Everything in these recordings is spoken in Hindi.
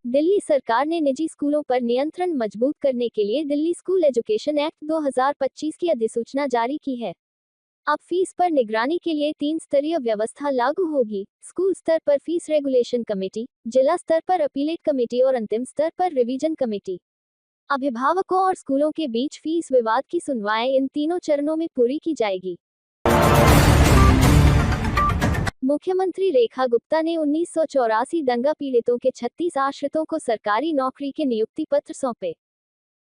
दिल्ली सरकार ने निजी स्कूलों पर नियंत्रण मजबूत करने के लिए दिल्ली स्कूल एजुकेशन एक्ट 2025 की अधिसूचना जारी की है। अब फीस पर निगरानी के लिए 3 स्तरीय व्यवस्था लागू होगी। स्कूल स्तर पर फीस रेगुलेशन कमेटी, जिला स्तर पर अपीलेट कमेटी और अंतिम स्तर पर रिवीजन कमेटी। अभिभावकों और स्कूलों के बीच फीस विवाद की सुनवाई इन तीनों चरणों में पूरी की जाएगी। मुख्यमंत्री रेखा गुप्ता ने 1984 दंगा पीड़ितों के 36 आश्रितों को सरकारी नौकरी के नियुक्ति पत्र सौंपे।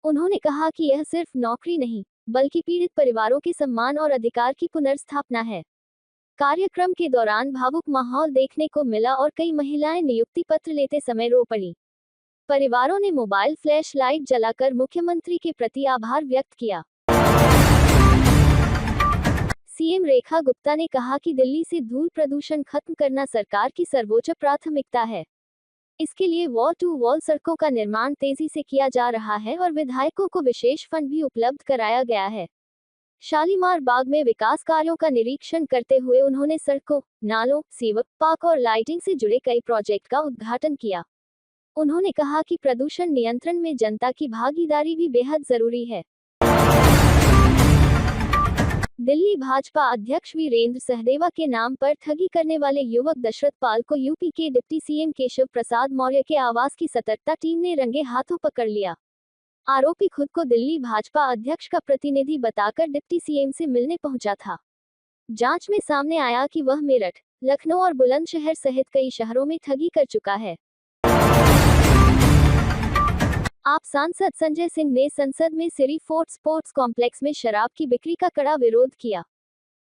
उन्होंने कहा कि यह सिर्फ नौकरी नहीं, बल्कि पीड़ित परिवारों के सम्मान और अधिकार की पुनर्स्थापना है। कार्यक्रम के दौरान भावुक माहौल देखने को मिला और कई महिलाएं नियुक्ति पत्र लेते समय रो पड़ी। परिवारों ने मोबाइल फ्लैश लाइट जलाकर मुख्यमंत्री के प्रति आभार व्यक्त किया। सीएम रेखा गुप्ता ने कहा कि दिल्ली से धूल प्रदूषण खत्म करना सरकार की सर्वोच्च प्राथमिकता है। इसके लिए वॉल टू वॉल सड़कों का निर्माण तेजी से किया जा रहा है और विधायकों को विशेष फंड भी उपलब्ध कराया गया है। शालीमार बाग में विकास कार्यों का निरीक्षण करते हुए उन्होंने सड़कों, नालों, सीवर, पार्क और लाइटिंग से जुड़े कई प्रोजेक्ट का उद्घाटन किया। उन्होंने कहा कि प्रदूषण नियंत्रण में जनता की भागीदारी भी बेहद जरूरी है। दिल्ली भाजपा अध्यक्ष वीरेंद्र सहदेवा के नाम पर ठगी करने वाले युवक दशरथ पाल को यूपी के डिप्टी सीएम केशव प्रसाद मौर्य के आवास की सतर्कता टीम ने रंगे हाथों पकड़ लिया। आरोपी खुद को दिल्ली भाजपा अध्यक्ष का प्रतिनिधि बताकर डिप्टी सीएम से मिलने पहुंचा था। जांच में सामने आया कि वह मेरठ, लखनऊ और बुलंदशहर सहित कई शहरों में ठगी कर चुका है। आप सांसद संजय सिंह ने संसद में सिरी फोर्ट स्पोर्ट्स कॉम्प्लेक्स में शराब की बिक्री का कड़ा विरोध किया।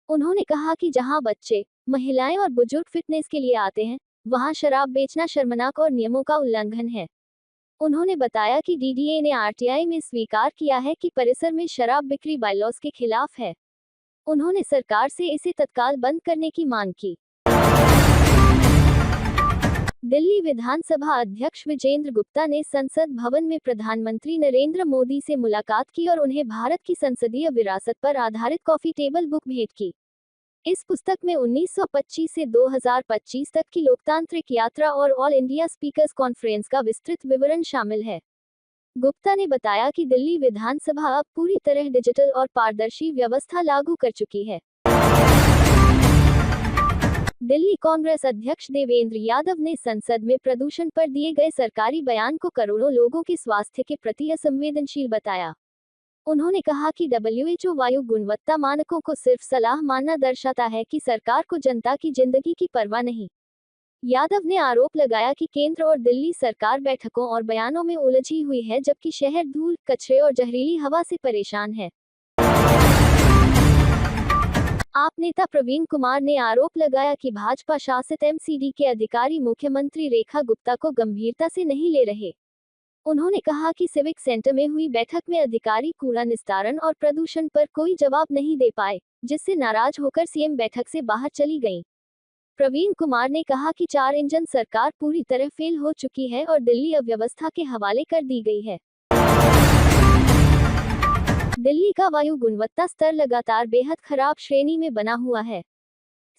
उन्होंने कहा कि जहां बच्चे, महिलाएं और बुजुर्ग फिटनेस के लिए आते हैं, वहां शराब बेचना शर्मनाक और नियमों का उल्लंघन है। उन्होंने बताया कि डीडीए ने आरटीआई में स्वीकार किया है कि परिसर में शराब बिक्री बायलॉज के खिलाफ है। उन्होंने सरकार से इसे तत्काल बंद करने की मांग की। दिल्ली विधानसभा अध्यक्ष विजेंद्र गुप्ता ने संसद भवन में प्रधानमंत्री नरेंद्र मोदी से मुलाकात की और उन्हें भारत की संसदीय विरासत पर आधारित कॉफी टेबल बुक भेंट की। इस पुस्तक में 1925 से 2025 तक की लोकतांत्रिक यात्रा और ऑल इंडिया स्पीकर्स कॉन्फ्रेंस का विस्तृत विवरण शामिल है। गुप्ता ने बताया कि दिल्ली विधानसभा अब पूरी तरह डिजिटल और पारदर्शी व्यवस्था लागू कर चुकी है। दिल्ली कांग्रेस अध्यक्ष देवेंद्र यादव ने संसद में प्रदूषण पर दिए गए सरकारी बयान को करोड़ों लोगों के स्वास्थ्य के प्रति असंवेदनशील बताया। उन्होंने कहा कि WHO वायु गुणवत्ता मानकों को सिर्फ सलाह मानना दर्शाता है कि सरकार को जनता की जिंदगी की परवाह नहीं। यादव ने आरोप लगाया कि केंद्र और दिल्ली सरकार बैठकों और बयानों में उलझी हुई है, जबकि शहर धूल, कचरे और जहरीली हवा से परेशान है। आप नेता प्रवीण कुमार ने आरोप लगाया कि भाजपा शासित एमसीडी के अधिकारी मुख्यमंत्री रेखा गुप्ता को गंभीरता से नहीं ले रहे। उन्होंने कहा कि सिविक सेंटर में हुई बैठक में अधिकारी कूड़ा निस्तारण और प्रदूषण पर कोई जवाब नहीं दे पाए, जिससे नाराज होकर सीएम बैठक से बाहर चली गईं। प्रवीण कुमार ने कहा कि 4 इंजन सरकार पूरी तरह फेल हो चुकी है और दिल्ली अव्यवस्था के हवाले कर दी गई है। दिल्ली का वायु गुणवत्ता स्तर लगातार बेहद खराब श्रेणी में बना हुआ है।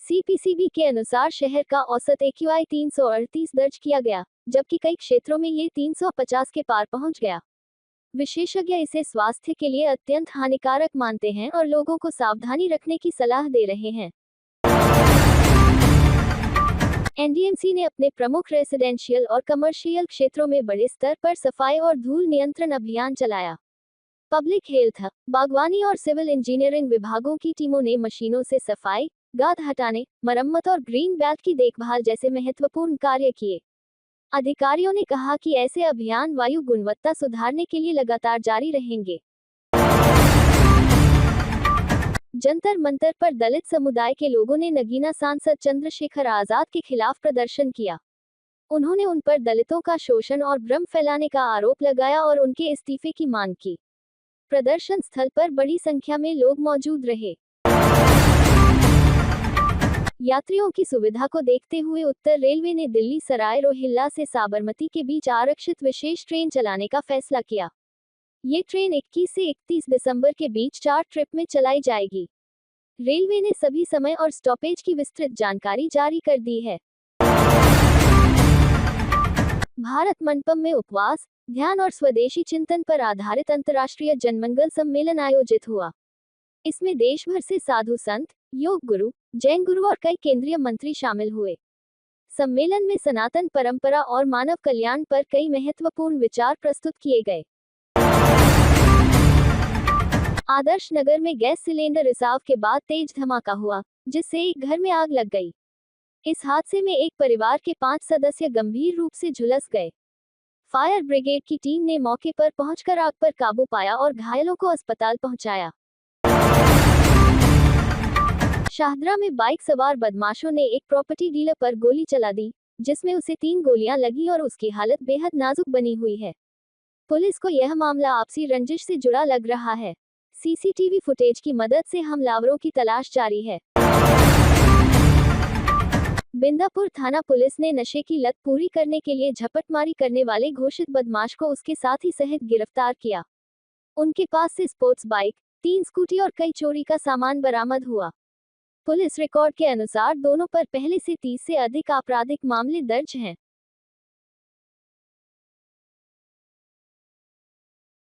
सीपीसीबी के अनुसार शहर का औसत AQI 338 दर्ज किया गया, जबकि कई क्षेत्रों में ये 350 के पार पहुंच गया। विशेषज्ञ इसे स्वास्थ्य के लिए अत्यंत हानिकारक मानते हैं और लोगों को सावधानी रखने की सलाह दे रहे हैं। एनडीएमसी ने अपने प्रमुख रेसिडेंशियल और कमर्शियल क्षेत्रों में बड़े स्तर पर सफाई और धूल नियंत्रण अभियान चलाया। पब्लिक हेल्थ, बागवानी और सिविल इंजीनियरिंग विभागों की टीमों ने मशीनों से सफाई, गाद हटाने, मरम्मत और ग्रीन बेल्ट की देखभाल जैसे महत्वपूर्ण कार्य किए। अधिकारियों ने कहा कि ऐसे अभियान वायु गुणवत्ता सुधारने के लिए लगातार जारी रहेंगे। जंतर मंतर पर दलित समुदाय के लोगों ने नगीना सांसद चंद्रशेखर आजाद के खिलाफ प्रदर्शन किया। उन्होंने उन पर दलितों का शोषण और भ्रम फैलाने का आरोप लगाया और उनके इस्तीफे की मांग की। प्रदर्शन स्थल पर बड़ी संख्या में लोग मौजूद रहे। यात्रियों की सुविधा को देखते हुए उत्तर रेलवे ने दिल्ली सराय रोहिल्ला से साबरमती के बीच आरक्षित विशेष ट्रेन चलाने का फैसला किया। ये ट्रेन 21 से 31 दिसंबर के बीच 4 ट्रिप में चलाई जाएगी। रेलवे ने सभी समय और स्टॉपेज की विस्तृत जानकारी जारी कर दी है। भारत मंडपम में उपवास, ध्यान और स्वदेशी चिंतन पर आधारित अंतर्राष्ट्रीय जनमंगल सम्मेलन आयोजित हुआ। इसमें देश भर से साधु संत, योग गुरु, जैन गुरु और कई केंद्रीय मंत्री शामिल हुए। सम्मेलन में सनातन परंपरा और मानव कल्याण पर कई महत्वपूर्ण विचार प्रस्तुत किए गए। आदर्श नगर में गैस सिलेंडर रिसाव के बाद तेज धमाका हुआ, जिससे एक घर में आग लग गई। इस हादसे में एक परिवार के 5 सदस्य गंभीर रूप से झुलस गए। फायर ब्रिगेड की टीम ने मौके पर पहुंचकर आग पर काबू पाया और घायलों को अस्पताल पहुंचाया। शाहदरा में बाइक सवार बदमाशों ने एक प्रॉपर्टी डीलर पर गोली चला दी, जिसमें उसे 3 गोलियां लगी और उसकी हालत बेहद नाजुक बनी हुई है। पुलिस को यह मामला आपसी रंजिश से जुड़ा लग रहा है। सीसीटीवी फुटेज की मदद से हमलावरों की तलाश जारी है। बिंदापुर थाना पुलिस ने नशे की लत पूरी करने के लिए झपटमारी करने वाले घोषित बदमाश को उसके साथी सहित गिरफ्तार किया। उनके पास से स्पोर्ट्स बाइक, 3 स्कूटी और कई चोरी का सामान बरामद हुआ। पुलिस रिकॉर्ड के अनुसार दोनों पर पहले से 30 से अधिक आपराधिक मामले दर्ज हैं।